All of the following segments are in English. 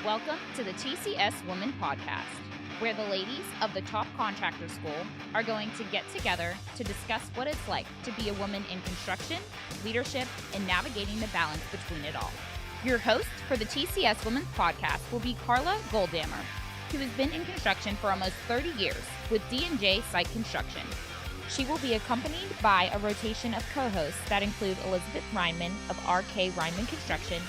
Welcome to the TCS Women Podcast, where the ladies of the top contractor school are going to get together to discuss what it's like to be a woman in construction, leadership, and navigating the balance between it all. Your host for the TCS Women's Podcast will be Carla Goldammer, who has been in construction for almost 30 years with D&J Site Construction. She will be accompanied by a rotation of co-hosts that include Elizabeth Ryman of RK Ryman Construction,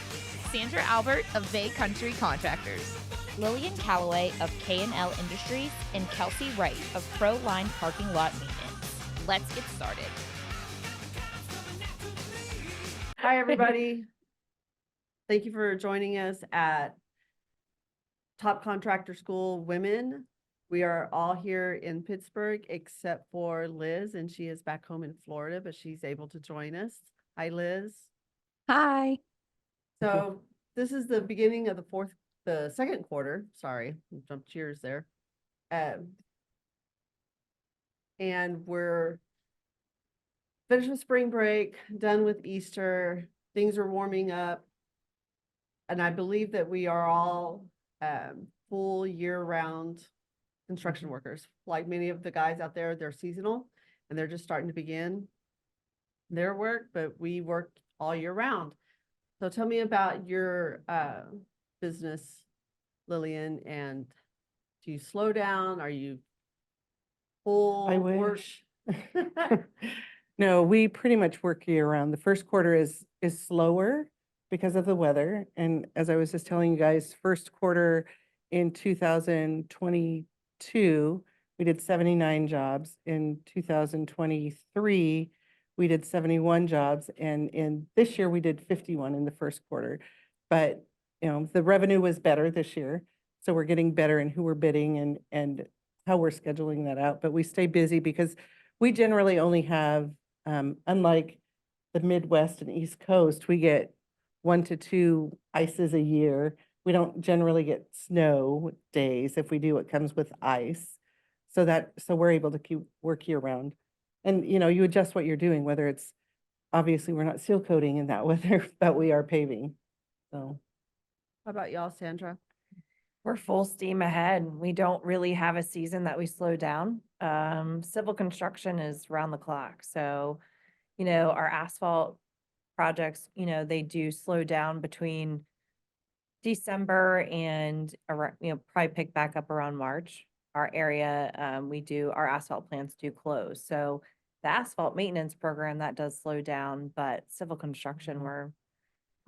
Sandra Albert of Bay Country Contractors, Lillian Calloway of K&L Industries, and Kelsey Wright of Pro Line Parking Lot Maintenance. Let's get started. Hi, everybody. Thank you for joining us at Top Contractor School Women. We are all here in Pittsburgh except for Liz, and she is back home in Florida, but she's able to join us. Hi, Liz. Hi. So this is the beginning of the second quarter. Sorry, jumped cheers there. And we're finished with spring break, done with Easter. Things are warming up. And I believe that we are all full year-round construction workers. Like many of the guys out there, they're seasonal and they're just starting to begin their work, but we work all year round. So tell me about your business, Lillian, and do you slow down? Are you full? I wish. No, we pretty much work year round. The first quarter is slower because of the weather. And as I was just telling you guys, first quarter in 2022, we did 79 jobs. In 2023, we did 71 jobs. And in this year, we did 51 in the first quarter. But, you know, the revenue was better this year. So we're getting better in who we're bidding and how we're scheduling that out. But we stay busy because we generally only have, unlike the Midwest and East Coast, we get 1 to 2 ices a year. We don't generally get snow days. If we do, it comes with ice. So we're able to keep work year round. And, you know, you adjust what you're doing, whether it's, obviously, we're not seal coating in that weather, but we are paving. So. How about y'all, Sandra? We're full steam ahead. We don't really have a season that we slow down. Civil construction is round the clock. So, you know, our asphalt projects, you know, they do slow down between December and around, you know, probably pick back up around March. Our area, our asphalt plants do close. So the asphalt maintenance program, that does slow down, but civil construction, we're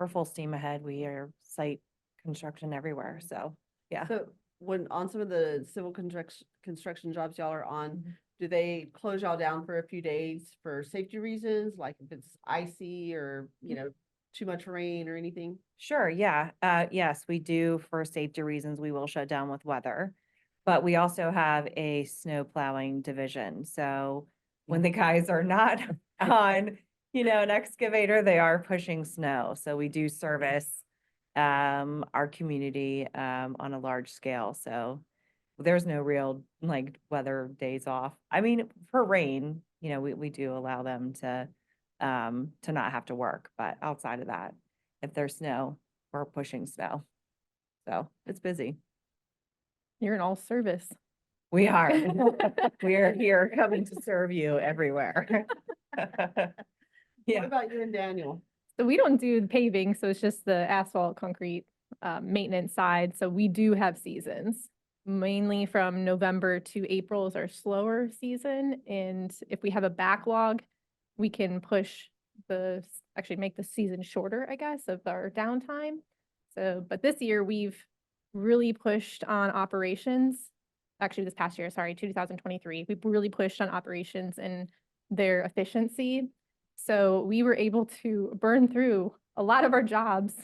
full steam ahead. We are site construction everywhere. So, yeah. So when on some of the civil construction jobs y'all are on, do they close y'all down for a few days for safety reasons? Like if it's icy or, you know, too much rain or anything? Sure. Yeah. Yes, we do. For safety reasons, we will shut down with weather, but we also have a snow plowing division. So when the guys are not on, you know, an excavator, they are pushing snow. So we do service our community on a large scale. So there's no real like weather days off. I mean, for rain, you know, we do allow them to not have to work, but outside of that, if there's snow, we're pushing snow. So it's busy. You're in all service. We are. We are here coming to serve you everywhere. What Yeah. about you and Daniel? So we don't do the paving, so it's just the asphalt concrete maintenance side. So we do have seasons. Mainly from November to April is our slower season. And if we have a backlog, we can actually make the season shorter, I guess, of our downtime. So, but this year we've really pushed on operations. Actually, this past year, 2023, we've really pushed on operations and their efficiency. So we were able to burn through a lot of our jobs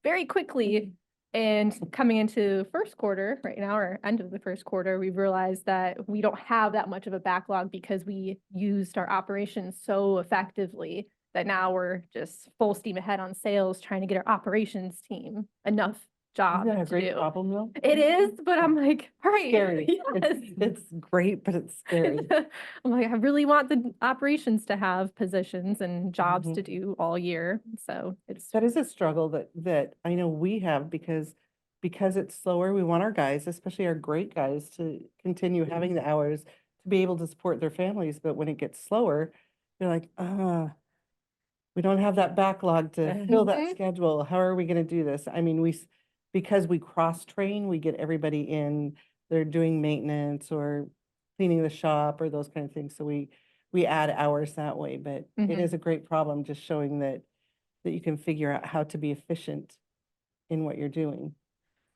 very quickly. And coming into first quarter right now, or end of the first quarter, we realized that we don't have that much of a backlog because we used our operations so effectively that now we're just full steam ahead on sales, trying to get our operations team enough job Isn't that a to great do. problem though? It is, but I'm like, all right. Scary. Yes. It's great, but it's scary. I'm like, I really want the operations to have positions and jobs Mhm. to do all year. So it's That is a struggle that I know we have because because it's slower, we want our guys, especially our great guys, to continue having the hours to be able to support their families. But when it gets slower, you're like, we don't have that backlog to fill that schedule. How are we going to do this? I mean, because we cross-train, we get everybody in, they're doing maintenance or cleaning the shop or those kind of things. So we add hours that way, but it is a great problem, just showing that you can figure out how to be efficient in what you're doing.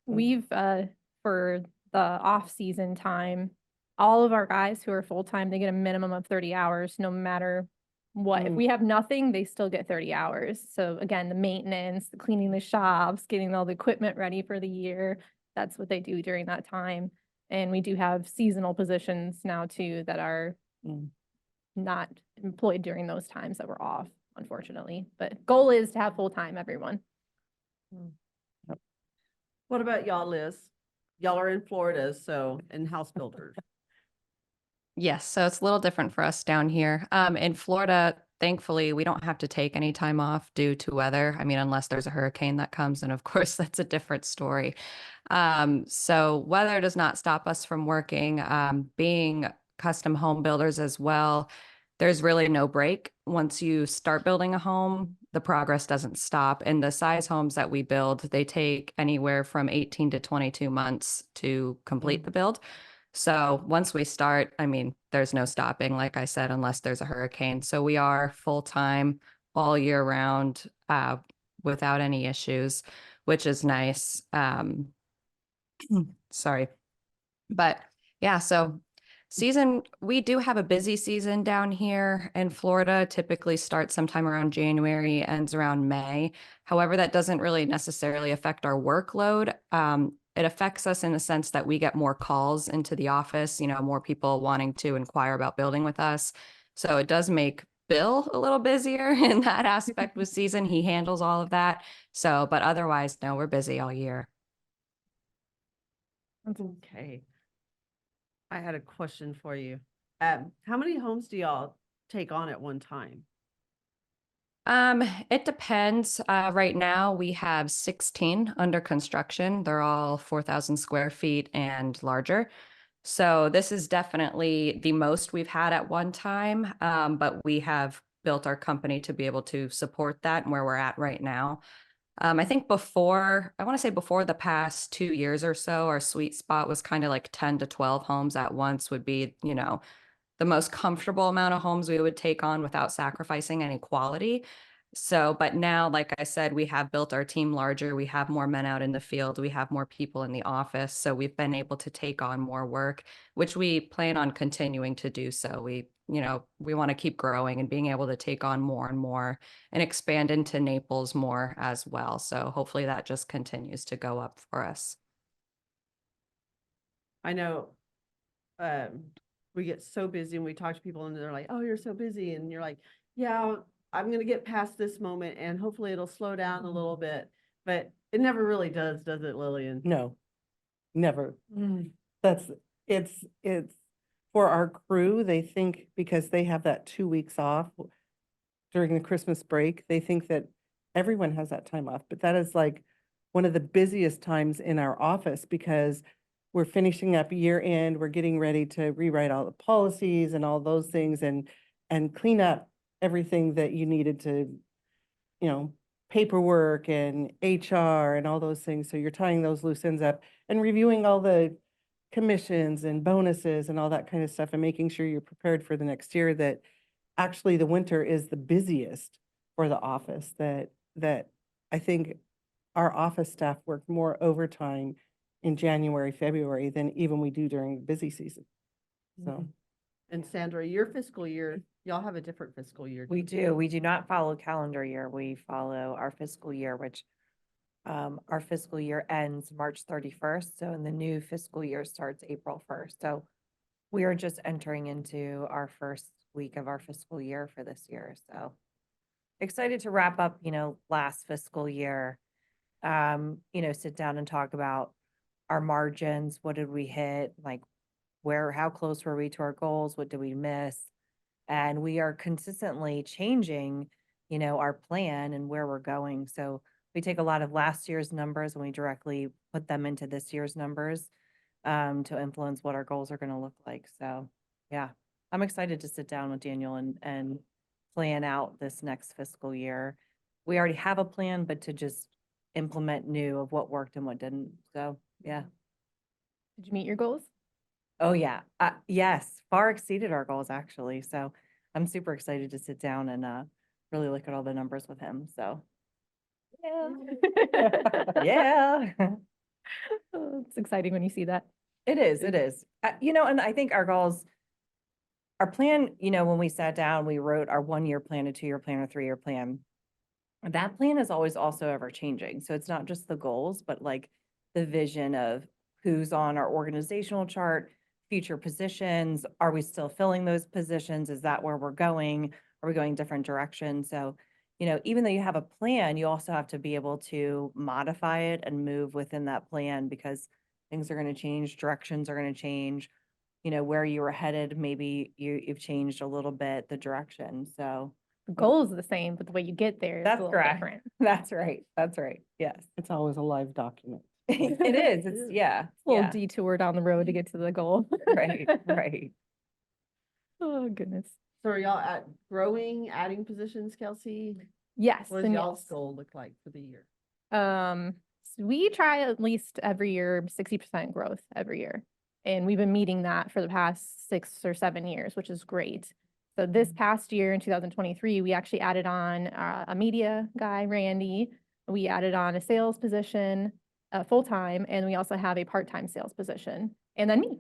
We've, for the off-season time, all of our guys who are full-time, they get a minimum of 30 hours, no matter what. If we have nothing, they still get 30 hours. So again, the maintenance, the cleaning the shops, getting all the equipment ready for the year, that's what they do during that time. And we do have seasonal positions now too that are not employed during those times that we're off, unfortunately. But goal is to have full-time, everyone. What about y'all, Liz? Y'all are in Florida, so, and house builders. Yes, so it's a little different for us down here. In Florida, thankfully, we don't have to take any time off due to weather. I mean, unless there's a hurricane that comes, and of course, that's a different story. So weather does not stop us from working. Being custom home builders as well, there's really no break. Once you start building a home, the progress doesn't stop. And the size homes that we build, they take anywhere from 18 to 22 months to complete the build. So once we start, I mean, there's no stopping, like I said, unless there's a hurricane. So we are full-time all year round, without any issues, which is nice. Sorry. But yeah, so we do have a busy season down here in Florida, typically starts sometime around January, ends around May. However, that doesn't really necessarily affect our workload. It affects us in the sense that we get more calls into the office, more people wanting to inquire about building with us. So it does make Bill a little busier in that aspect with season. He handles all of that. So, but otherwise, no, we're busy all year. Okay. I had a question for you. How many homes do y'all take on at one time? It depends. Right now we have 16 under construction. They're all 4,000 square feet and larger. So this is definitely the most we've had at one time. But we have built our company to be able to support that and where we're at right now. I think before the past 2 years or so, our sweet spot was kind of like 10 to 12 homes at once would be, the most comfortable amount of homes we would take on without sacrificing any quality. So, but now, like I said, we have built our team larger. We have more men out in the field. We have more people in the office. So we've been able to take on more work, which we plan on continuing to do. So we want to keep growing and being able to take on more and more and expand into Naples more as well. So hopefully that just continues to go up for us. I know, we get so busy and we talk to people and they're like, oh, you're so busy. And you're like, yeah, I'm going to get past this moment and hopefully it'll slow down a little bit. But it never really does it, Lillian? No, never. It's for our crew, they think because they have that 2 weeks off during the Christmas break, they think that everyone has that time off, but that is like one of the busiest times in our office because we're finishing up year end, we're getting ready to rewrite all the policies and all those things and clean up everything that you needed to, paperwork and HR and all those things. So you're tying those loose ends up and reviewing all the commissions and bonuses and all that kind of stuff and making sure you're prepared for the next year, that actually the winter is the busiest for the office, that I think our office staff work more overtime in January, February than even we do during the busy season. So. And Sandra, your fiscal year, y'all have a different fiscal year. We do. We do not follow calendar year. We follow our fiscal year, which our fiscal year ends March 31st. So in the new fiscal year starts April 1st. So we are just entering into our first week of our fiscal year for this year. So excited to wrap up, last fiscal year, sit down and talk about our margins. What did we hit? Like how close were we to our goals? What did we miss? And we are consistently changing, our plan and where we're going. So we take a lot of last year's numbers and we directly put them into this year's numbers to influence what our goals are going to look like. So, yeah, I'm excited to sit down with Daniel and plan out this next fiscal year. We already have a plan, but to just implement new of what worked and what didn't. So, yeah. Did you meet your goals? Oh, yeah. Yes, far exceeded our goals actually. So I'm super excited to sit down and really look at all the numbers with him. So, yeah. Yeah. Oh, it's exciting when you see that. It is, it is. And I think our goals, our plan, when we sat down, we wrote our 1-year plan, a 2-year plan, a 3-year plan. That plan is always also ever changing. So it's not just the goals, but like the vision of who's on our organizational chart, future positions. Are we still filling those positions? Is that where we're going? Are we going different directions? So, even though you have a plan, you also have to be able to modify it and move within that plan because things are going to change, directions are going to change. Where you were headed, maybe you've changed a little bit the direction. So The goal is the same, but the way you get there is a that's little correct. different. That's right. That's right. Yes. It's always a live document. It is. It's yeah. A little Yeah. detour down the road to get to the goal. Right. Right. Oh, goodness. So are y'all adding positions, Kelsey? Yes. What does and y'all's yes. goal look like for the year? So we try at least every year, 60% growth every year. And we've been meeting that for the past 6 or 7 years, which is great. So this past year in 2023, we actually added on a media guy, Randy. We added on a sales position, full-time, and we also have a part-time sales position, and then me.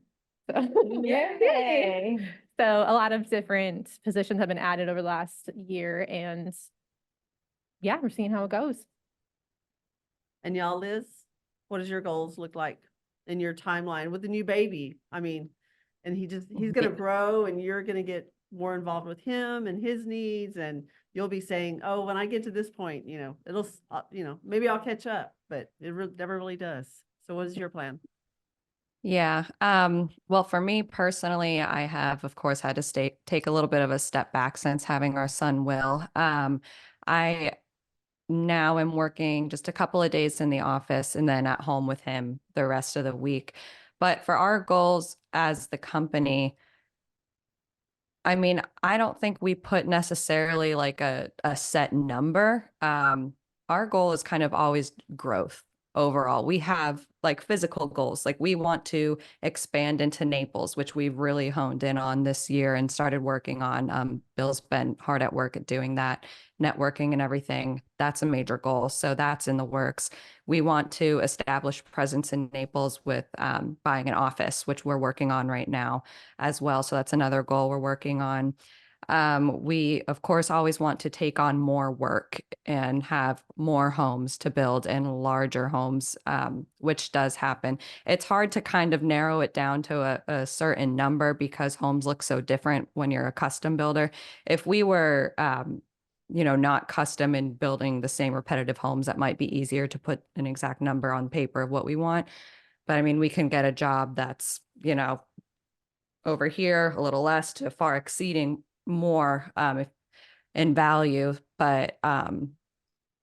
So, Yay. so a lot of different positions have been added over the last year, and yeah, we're seeing how it goes. And y'all, Liz, what does your goals look like in your timeline with the new baby? I mean, and he's gonna grow and you're gonna get more involved with him and his needs, and you'll be saying, oh, when I get to this point, maybe I'll catch up, but it never really does. So what is your plan? Yeah. Well, for me personally, I have, of course, had to take a little bit of a step back since having our son, Will. I now am working just a couple of days in the office and then at home with him the rest of the week. But for our goals as the company, I mean, I don't think we put necessarily like a set number. Our goal is kind of always growth overall. We have like physical goals, like we want to expand into Naples, which we've really honed in on this year and started working on. Bill's been hard at work at doing that, networking and everything. That's a major goal. So that's in the works. We want to establish presence in Naples with buying an office, which we're working on right now as well. So that's another goal we're working on. We, of course, always want to take on more work and have more homes to build and larger homes, which does happen. It's hard to kind of narrow it down to a certain number because homes look so different when you're a custom builder. If we were, not custom and building the same repetitive homes, that might be easier to put an exact number on paper of what we want. But I mean, we can get a job that's, over here a little less to far exceeding more in value. But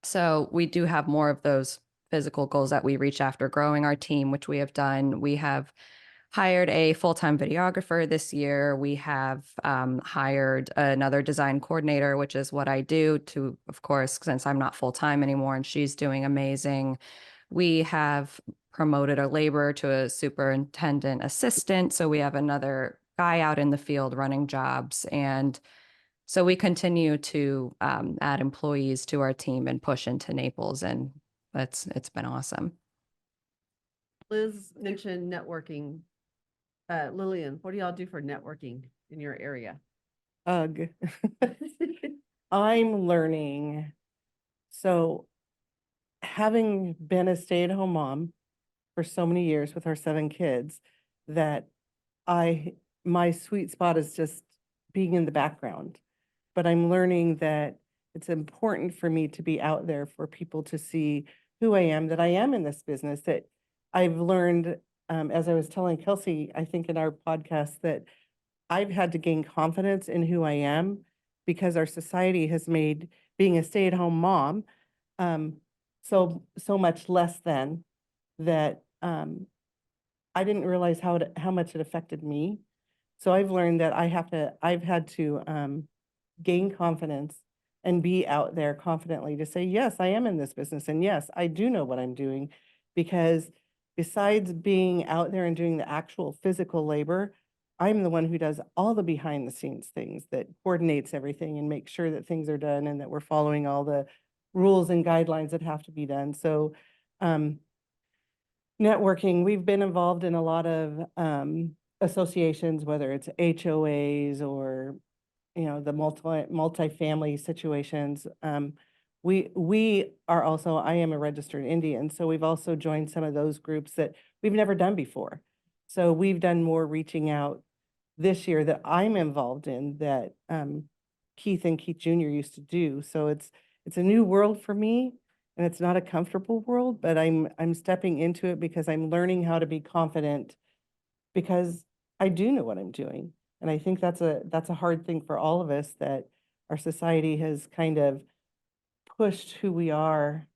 so we do have more of those physical goals that we reach after growing our team, which we have done. We have hired a full-time videographer this year. We have hired another design coordinator, which is what I do to, of course, since I'm not full-time anymore and she's doing amazing. We have promoted a laborer to a superintendent assistant. So we have another guy out in the field running jobs. And so we continue to add employees to our team and push into Naples. And it's been awesome. Liz mentioned networking. Lillian, what do y'all do for networking in your area? Ugh. I'm learning. So having been a stay-at-home mom for so many years with our 7 kids, that my sweet spot is just being in the background. But I'm learning that it's important for me to be out there for people to see who I am, that I am in this business, that I've learned, as I was telling Kelsey, I think in our podcast, that I've had to gain confidence in who I am because our society has made being a stay-at-home mom so much less than. that I didn't realize how much it affected me. So I've learned that I've had to gain confidence and be out there confidently to say, yes, I am in this business. And yes, I do know what I'm doing, because besides being out there and doing the actual physical labor, I'm the one who does all the behind the scenes things, that coordinates everything and makes sure that things are done and that we're following all the rules and guidelines that have to be done. So networking, we've been involved in a lot of associations, whether it's HOAs or, the multifamily situations. We are also, I am a registered Indian, so we've also joined some of those groups that we've never done before. So we've done more reaching out this year that I'm involved in, that Keith and Keith Jr. used to do. So it's a new world for me, and it's not a comfortable world, but I'm stepping into it because I'm learning how to be confident, because I do know what I'm doing. And I think that's a hard thing for all of us, that our society has kind of pushed who we are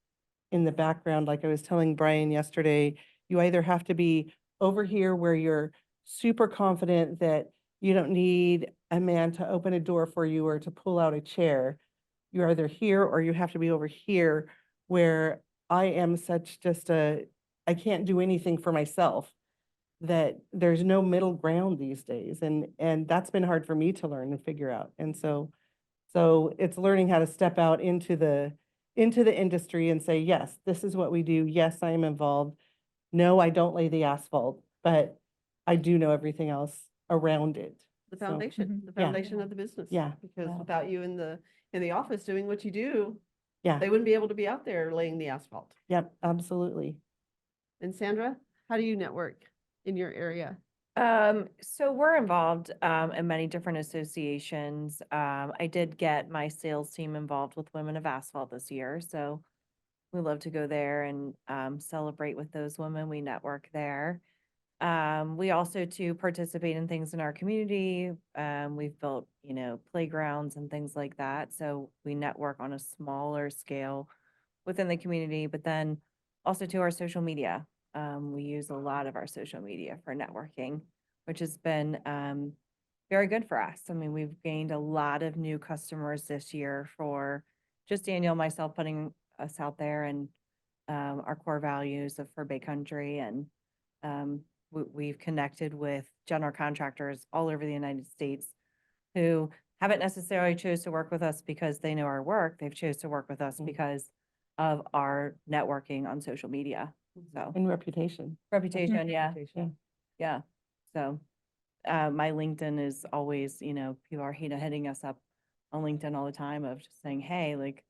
in the background. Like I was telling Brian yesterday, you either have to be over here where you're super confident that you don't need a man to open a door for you or to pull out a chair. You're either here, or you have to be over here where I am I can't do anything for myself, that there's no middle ground these days. And that's been hard for me to learn and figure out. And so it's learning how to step out into the industry and say, yes, this is what we do. Yes, I am involved. No, I don't lay the asphalt, but I do know everything else around it. The So, foundation, the Yeah. foundation of the business. Yeah. Because Yeah. without you in the office doing what you do, Yeah, they wouldn't be able to be out there laying the asphalt. yep, absolutely. And Sandra, how do you network in your area? So we're involved in many different associations. I did get my sales team involved with Women of Asphalt this year, so we love to go there and celebrate with those women. We network there. We also too participate in things in our community. We've built, playgrounds and things like that. So we network on a smaller scale within the community, but then also to our social media. We use a lot of our social media for networking, which has been very good for us. I mean, we've gained a lot of new customers this year for just Daniel, myself, putting us out there, and our core values for Bay Country. And we've connected with general contractors all over the United States who haven't necessarily chose to work with us because they know our work. They've chose to work with us because of our networking on social media. So And reputation. reputation, yeah, Reputation. yeah. So my LinkedIn is always, people are hitting us up on LinkedIn all the time of just saying, hey, like,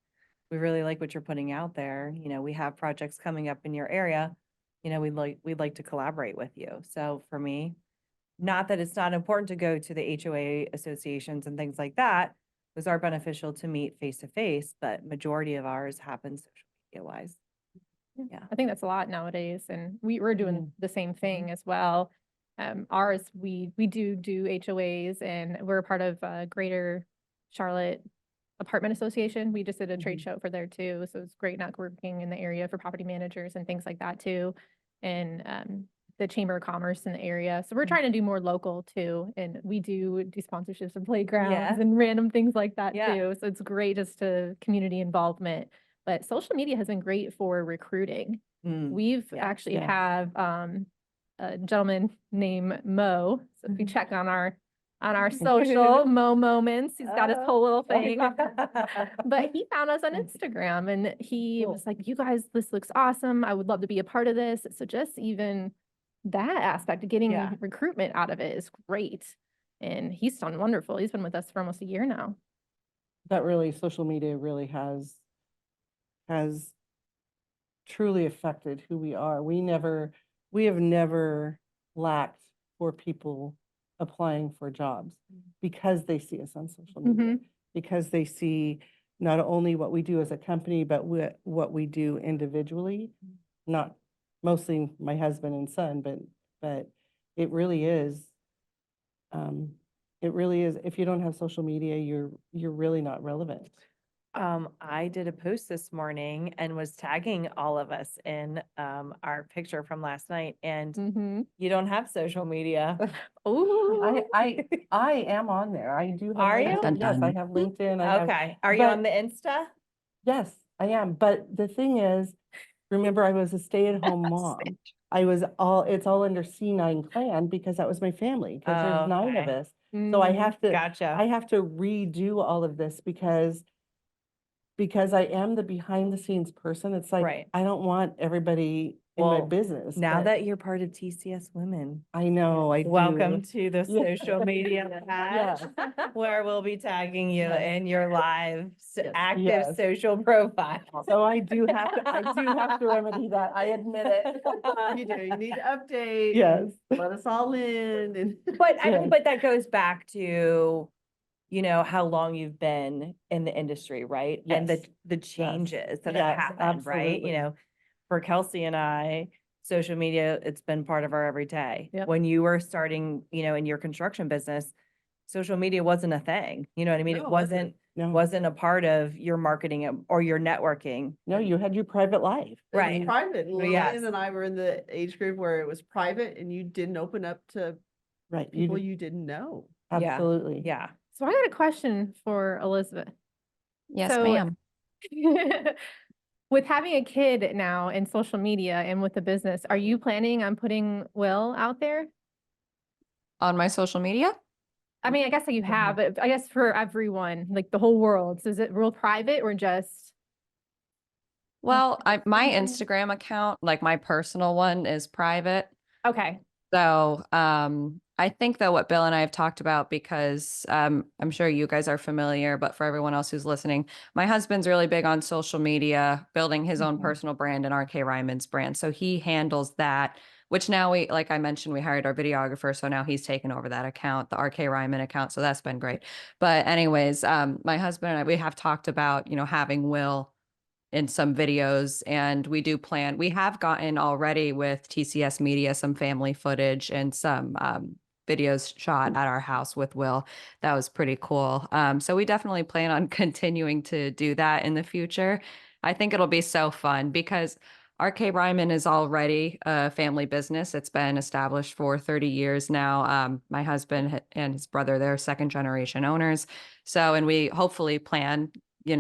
we really like what you're putting out there. We have projects coming up in your area. We'd like to collaborate with you. So for me, not that it's not important to go to the HOA associations and things like that. Those are beneficial to meet face to face, but majority of ours happens social media wise. Yeah. I think that's a lot nowadays, and we're doing the same thing as well. Ours, we do HOAs, and we're a part of Greater Charlotte Apartment Association. We just did a trade show for there too, so it's great networking in the area for property managers and things like that too. And the Chamber of Commerce in the area. So we're trying to do more local too, and we do sponsorships of playgrounds Yeah. and random things like that Yeah. too. So it's great just to community involvement. But social media has been great for recruiting. We've Yeah. actually Yes. have a gentleman named Mo. So if you check on our social Mo Moments, he's got his whole little thing. But he found us on Instagram, and he Cool. was like, "You guys, this looks awesome. I would love to be a part of this." So just even that aspect of getting Yeah. recruitment out of it is great. And he's done wonderful. He's been with us for almost a year now. That really, social media really has truly affected who we are. We have never lacked for people applying for jobs because they see us on social media, because they see not only what we do as a company, but what we do individually. Not mostly my husband and son, but it really is. It really is. If you don't have social media, you're really not relevant. I did a post this morning and was tagging all of us in our picture from last night, and Mm-hmm. you don't have social media. Oh, I am on there. I do have. Are you? LinkedIn. Yes, I Done. have LinkedIn. I have, Okay, are you on but- the Insta? yes, I am. But the thing is, remember, I was a stay-at-home mom. It's all under C9 clan because that was my family, because there's 9 of Okay. us. So I mm, have to, Gotcha. I have to redo all of this because I am the behind the scenes person. It's like, Right. I don't want everybody in my Well, business. Now but that you're part of TCS Women, I know, I do. welcome to the Yeah. social media patch, where we'll be tagging you Yes. in your live active Yes. social profile. So I do have to remedy that. I admit it. You do, you need to update. Yes. Let us all in and. But I mean, Yes. but that goes back to, you know, how long you've been in the industry, right? And Yes. the changes that Yes, have happened, right? absolutely. You know, for Kelsey and I, social media, it's been part of our everyday. Yep. When you were starting, you know, in your construction business, social media wasn't a thing. You know what I mean? No, It it wasn't. wasn't a part of your marketing or your networking. No, you had your private life. It was Right. private. And Well, Lillian yes. and I were in the age group where it was private and you didn't open up to Right. people you didn't know. Yeah. Absolutely. Yeah. so I got a question for Elizabeth. Yes, So- ma'am. With having a kid now in social media and with the business, are you planning on putting Will out there? On my social media? I mean, I guess that you have, but I guess for everyone, like the whole world. So is it real private or just? Well, my Mhm. Instagram account, like my personal one, is private. Okay. So I think that what Bill and I have talked about, because I'm sure you guys are familiar, but for everyone else who's listening, my husband's really big on social media, building his own Mhm. personal brand and RK Ryman's brand. So he handles that, which now like I mentioned, we hired our videographer. So now he's taken over that account, the RK Ryman account. So that's been great. But anyways, my husband and I, we have talked about, having Will in some videos, and we have gotten already with TCS Media some family footage and some videos shot at our house with Will. That was pretty cool. So we definitely plan on continuing to do that in the future. I think it'll be so fun because RK Ryman is already a family business. It's been established for 30 years now. My husband and his brother, they're second generation owners. So, and we hopefully plan,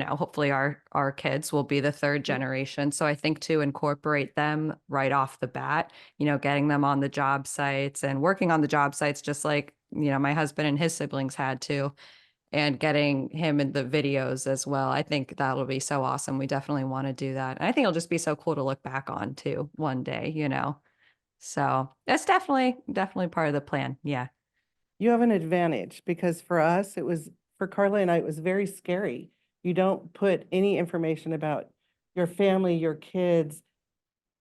hopefully our kids will be the third generation. So I think to incorporate them right off the bat, getting them on the job sites and working on the job sites, just like, my husband and his siblings had to, and getting him in the videos as well. I think that'll be so awesome. We definitely want to do that. And I think it'll just be so cool to look back on too one day, So that's definitely part of the plan. Yeah. You have an advantage because for Carla and I, it was very scary. You don't put any information about your family, your kids,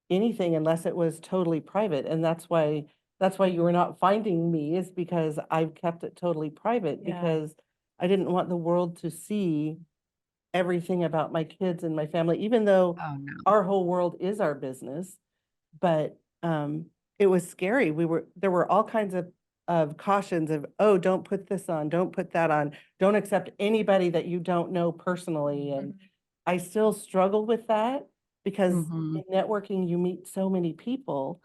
anything unless it was totally private. And that's why you were not finding me, is because I've kept it totally private Yeah. because I didn't want the world to see everything about my kids and my family, even though Oh no. our whole world is our business. But it was scary. There were all kinds of cautions of, oh, don't put this on, don't put that on, don't accept anybody that you don't know personally. And I still struggle with that because Mhm. in networking, you meet so many people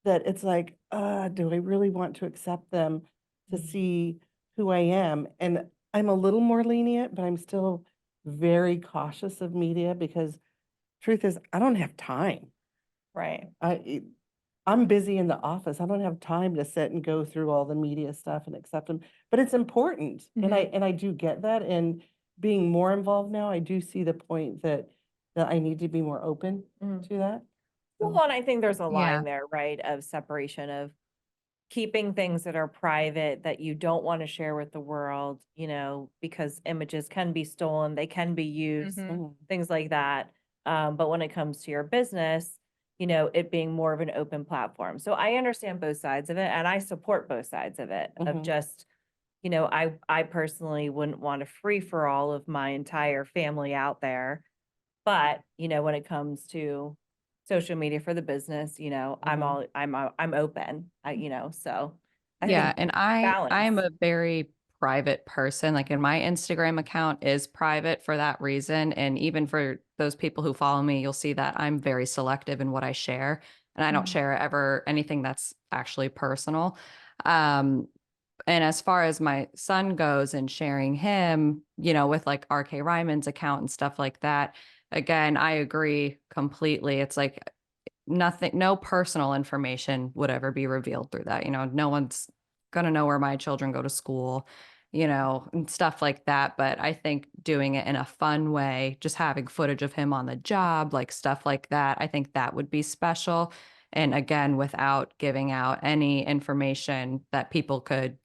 that it's like, do I really want to accept them to see who I am? And I'm a little more lenient, but I'm still very cautious of media because truth is, I don't have time. Right. I'm busy in the office. I don't have time to sit and go through all the media stuff and accept them, but it's important. And I do get that. And being more involved now, I do see the point that I need to be more open Mhm. to that. Well, and I think there's a Yeah. line there, right, of separation of keeping things that are private that you don't want to share with the world, because images can be stolen, they can be used, Mhm. things like that. But when it comes to your business, it being more of an open platform. So I understand both sides of it and I support both sides of it, of Mhm. just, I personally wouldn't want a free for all of my entire family out there. But, when it comes to social media for the business, I'm open, so. I Yeah, think and I am balance. a very private person. Like in my Instagram account is private for that reason. And even for those people who follow me, you'll see that I'm very selective in what I share. And I don't share ever anything that's actually personal. And as far as my son goes and sharing him, you know, with like RK Ryman's account and stuff like that, again, I agree completely. It's like nothing, no personal information would ever be revealed through that. You know, no one's going to know where my children go to school, you know, and stuff like that. But I think doing it in a fun way, just having footage of him on the job, like stuff like that, I think that would be special. And again, without giving out any information that people could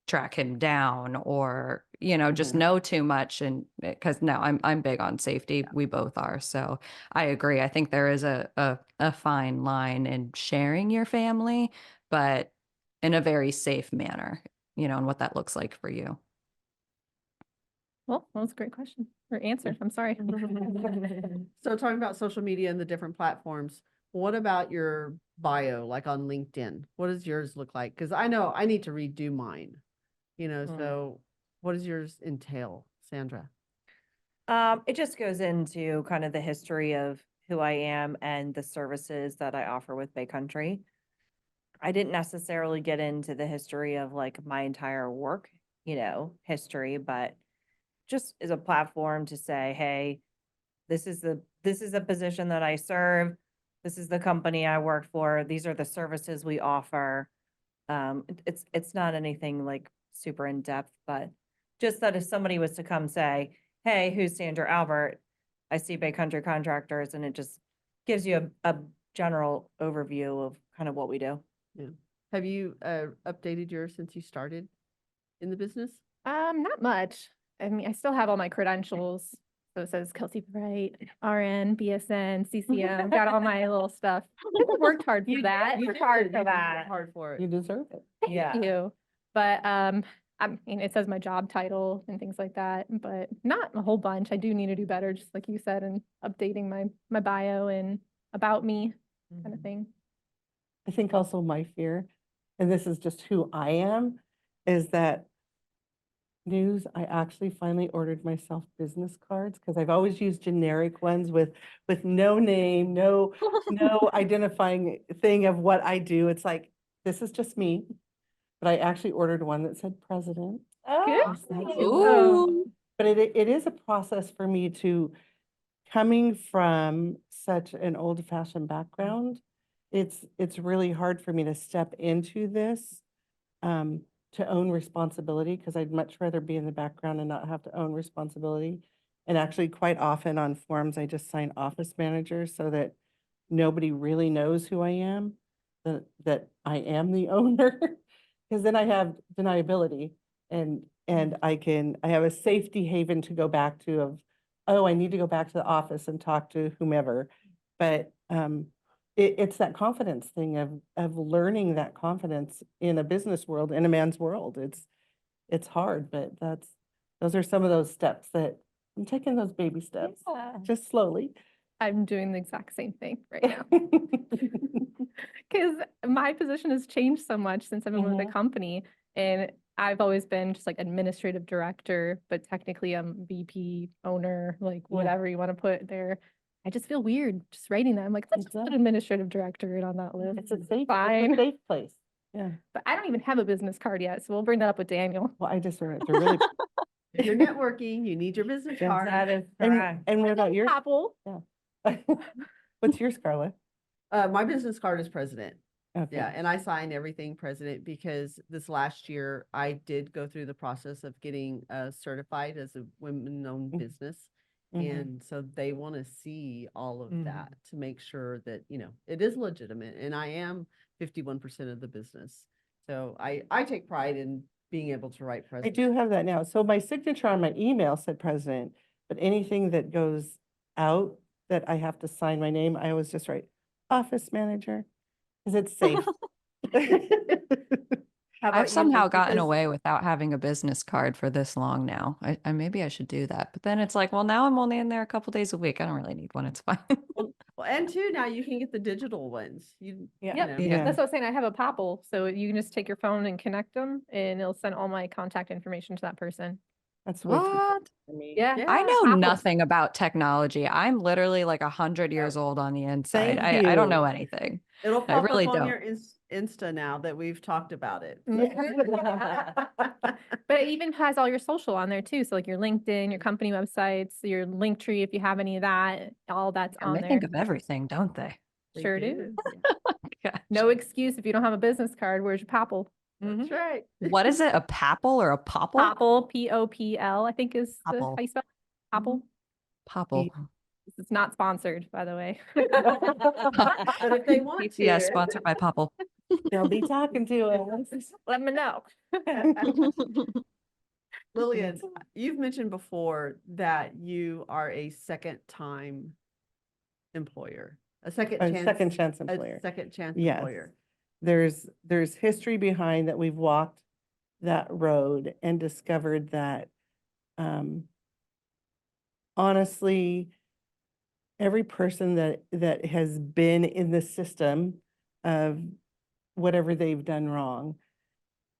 track him down or, you know, just know too much. And because no, I'm big on safety. We both are. So I agree. I think there is a fine line in sharing your family, but in a very safe manner, you know, and what that looks like for you. Well, that was a great question or answer. I'm sorry. So talking about social media and the different platforms, what about your bio, like on LinkedIn? What does yours look like? Because I know I need to redo mine, you know, so what does yours entail, Sandra? It just goes into kind of the history of who I am and the services that I offer with Bay Country. I didn't necessarily get into the history of like my entire work, you know, history, but just as a platform to say, hey, this is the position that I serve. This is the company I work for. These are the services we offer. It's not anything like super in depth, but just that if somebody was to come say, hey, who's Sandra Albert? I see Bay Country Contractors, and it just gives you a general overview of kind of what we do. Yeah. Have you updated yours since you started in the business? Not much. I mean, I still have all my credentials. So it says Kelsey Bright, RN, BSN, CCM, got all my little stuff. I worked hard for that. You Worked did. hard You for did that. work hard for You it. deserve it. Thank Yeah. you. But I mean, it says my job title and things like that, but not a whole bunch. I do need to do better, just like you said, and updating my bio and about me kind of thing. I think also my fear, and this is just who I am, is that I actually finally ordered myself business cards because I've always used generic ones with no name, no identifying thing of what I do. It's like, this is just me. But I actually ordered one that said president. Good. Thank Ooh. But it is a process for me to, coming from such an old-fashioned background, it's really hard for me to step into this to own responsibility, because I'd much rather be in the background and not have to own responsibility. And actually, quite often on forms, I just sign office manager so that nobody really knows who I am, that I am the owner, because then I have deniability and I have a safety haven to go back to of, oh, I need to go back to the office and talk to whomever. But it's that confidence thing of learning that confidence in a business world, in a man's world. It's hard, but those are some of those steps that I'm taking, those baby steps, Yeah. just slowly. I'm doing the exact same thing right now. Because my position has changed so much since I've been with the company. And I've always been just like administrative director, but technically I'm VP, owner, like whatever you want to put there. I just feel weird just writing that. I'm like, let's just put administrative director in on that list. It's a safe, Fine. it's a safe place. Yeah. But I don't even have a business card yet, so we'll bring that up with Daniel. Well, I just wanted to really. If you're networking, you need your business Yes, card. That is correct. And what about yours? Apple. Yeah. What's yours, Carla? My business card is president. Okay. Yeah, and I sign everything president because this last year I did go through the process of getting certified as a women-owned business. And so they want to see all of that to make sure that, you know, it is legitimate. And I am 51% of the business. So I take pride in being able to write I president. do have that now. So my signature on my email said president, but anything that goes out that I have to sign my name, I always just write office manager, because it's safe. How about I've you, somehow Luke? gotten Because- away without having a business card for this long now. Maybe I should do that. But then it's like, well, now I'm only in there a couple days a week. I don't really need one. It's fine. Well, Well, and two, now you can get the digital ones. Yep. know. Yeah. That's what I was saying. I have a Popple, so you can just take your phone and connect them and it'll send all my contact information to that person. That's way too What? for me. Yeah. Yeah. I know Apple. nothing about technology. I'm literally like 100 years old on the inside. Thank I don't know you. anything. It'll I pop really up on don't. your Insta now that we've talked about it. But it even has all your social on there too. So like your LinkedIn, your company websites, your link tree, if you have any of that, all that's And on they there. think of everything, don't they? They Sure do. Gosh. No excuse if you don't have a business card. Where's your Popple? That's right. What is it? A papple or a popple? Popple, Popl, I think is the, how Popple. you spell it? Popple. Popple. It's not sponsored, by the way. But if they want TCS to. sponsored by Popple. They'll be talking to us. Let me know. Lillian, you've mentioned before that you are a second time employer, a second A chance. second chance A employer. second chance Yes. employer. There's history behind that. We've walked that road and discovered that, honestly, every person that has been in the system of whatever they've done wrong,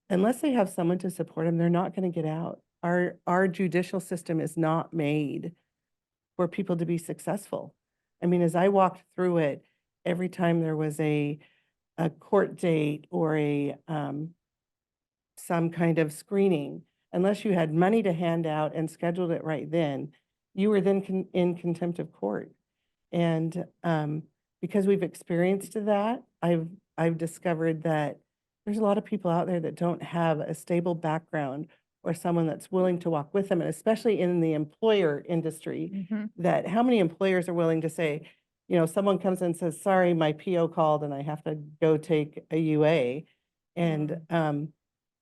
unless they have someone to support them, they're not going to get out. Our judicial system is not made for people to be successful. I mean, as I walked through it, every time there was a court date or some kind of screening, unless you had money to hand out and scheduled it right then, you were then in contempt of court. And because we've experienced that, I've discovered that there's a lot of people out there that don't have a stable background or someone that's willing to walk with them, and especially in the employer industry, that how many employers are willing to say, someone comes in and says, sorry, my PO called and I have to go take a UA. And they're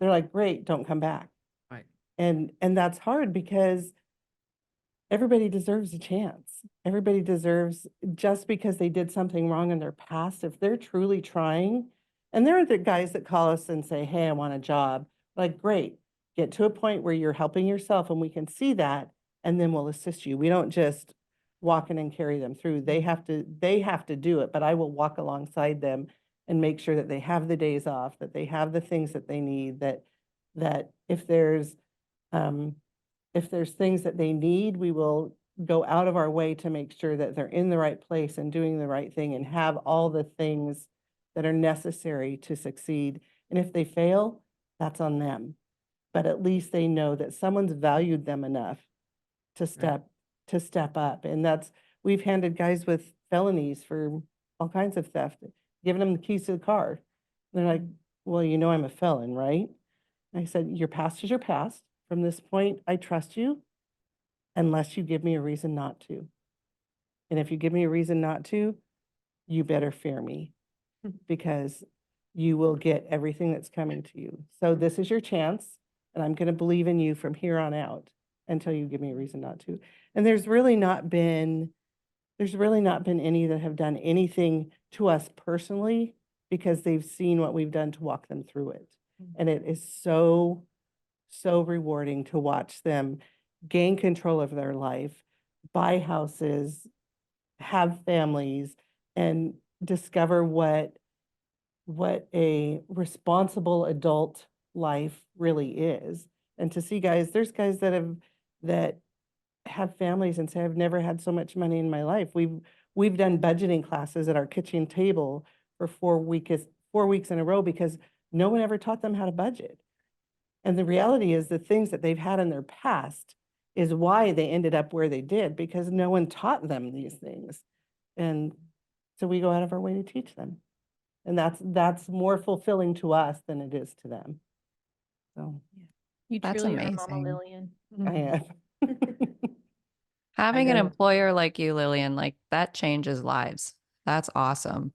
like, great, don't come back. Right. And that's hard because everybody deserves a chance. Everybody deserves, just because they did something wrong in their past, if they're truly trying, and there are the guys that call us and say, hey, I want a job. Like, great, get to a point where you're helping yourself and we can see that, and then we'll assist you. We don't just walk in and carry them through. They have to do it, but I will walk alongside them and make sure that they have the days off, that they have the things that they need, that if there's things that they need, we will go out of our way to make sure that they're in the right place and doing the right thing and have all the things that are necessary to succeed. And if they fail, that's on them. But at least they know that someone's valued them enough to step up. And we've handed guys with felonies for all kinds of theft, giving them the keys to the car. They're like, well, I'm a felon, right? And I said, your past is your past. From this point, I trust you unless you give me a reason not to. And if you give me a reason not to, you better fear me because you will get everything that's coming to you. So this is your chance, and I'm going to believe in you from here on out until you give me a reason not to. And there's really not been any that have done anything to us personally because they've seen what we've done to walk them through it. And it is so rewarding to watch them gain control of their life, buy houses, have families, and discover what a responsible adult life really is. And to see there's guys that have families and say, I've never had so much money in my life. We've done budgeting classes at our kitchen table for 4 weeks in a row because no one ever taught them how to budget. And the reality is the things that they've had in their past is why they ended up where they did, because no one taught them these things. And so we go out of our way to teach them. And that's more fulfilling to us than it is to them. So You That's truly are Mama amazing. Lillian. I am. Having an know. employer like you, Lillian, like that changes lives. That's awesome.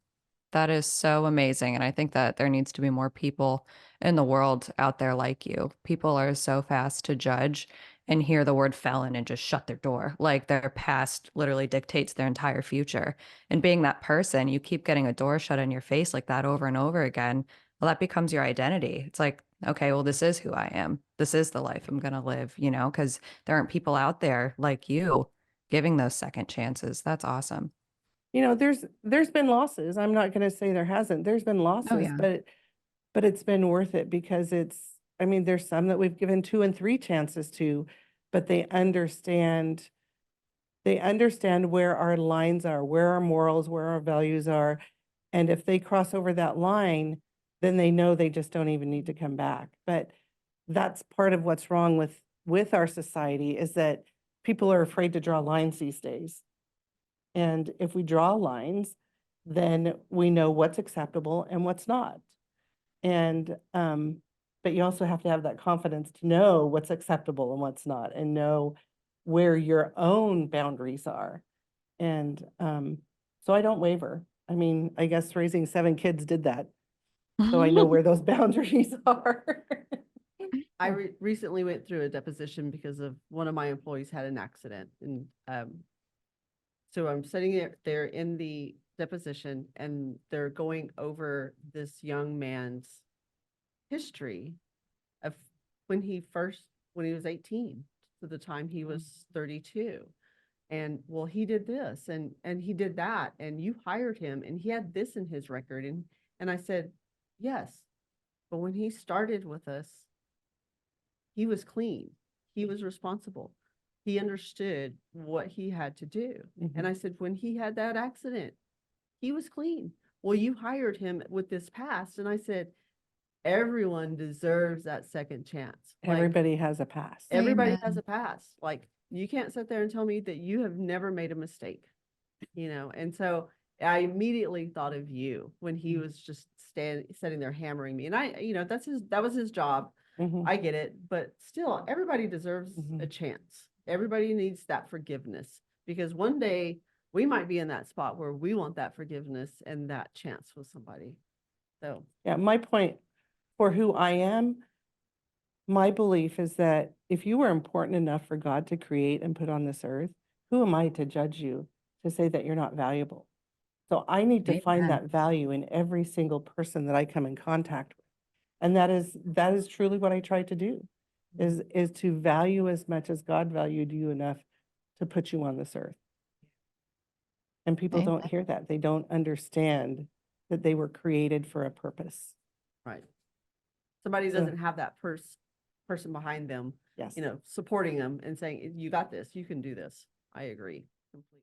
That is so amazing. And I think that there needs to be more people in the world out there like you. People are so fast to judge and hear the word felon and just shut their door. Like their past literally dictates their entire future. And being that person, you keep getting a door shut in your face like that over and over again. Well, that becomes your identity. It's like, okay, well, this is who I am. This is the life I'm going to live, because there aren't people out there like you giving those second chances. That's awesome. You know, there's been losses. I'm not gonna say there hasn't. There's been losses, yeah. but it's been worth it because I mean, there's some that we've given 2 and 3 chances to, but they understand where our lines are, where our morals, where our values are. And if they cross over that line, then they know they just don't even need to come back. But that's part of what's wrong with our society is that people are afraid to draw lines these days. And if we draw lines, then we know what's acceptable and what's not. And, but you also have to have that confidence to know what's acceptable and what's not, and know where your own boundaries are. And, so I don't waver. I mean, I guess raising 7 kids did that. So I know where those boundaries are. I recently went through a deposition because of one of my employees had an accident and, so I'm sitting there in the deposition and they're going over this young man's history of when he was 18 to the time he was 32. And well, he did this and he did that and you hired him and he had this in his record. And I said, yes, but when he started with us, he was clean. He was responsible. He understood what he had to do. And I said, when he had that accident, he was clean. Well, you hired him with this past. And I said, everyone deserves that second chance. Like, Everybody has a past. everybody has Amen. a past. Like, you can't sit there and tell me that you have never made a mistake, And so I immediately thought of you when he was just sitting there hammering me. And that was his job. Mhm. I get it, but still, everybody deserves a Mhm. chance. Everybody needs that forgiveness because one day we might be in that spot where we want that forgiveness and that chance with somebody. So, Yeah, my point for who I am, my belief is that if you were important enough for God to create and put on this earth, who am I to judge you to say that you're not valuable? So I need to find Amen. that value in every single person that I come in contact with. And that is truly what I try to do, is to value as much as God valued you enough to put you on this earth. And people don't Amen. hear that. They don't understand that they were created for a purpose. right. Somebody So- doesn't have that person behind them, Yes. supporting them and saying, you got this, you can do this. I agree completely.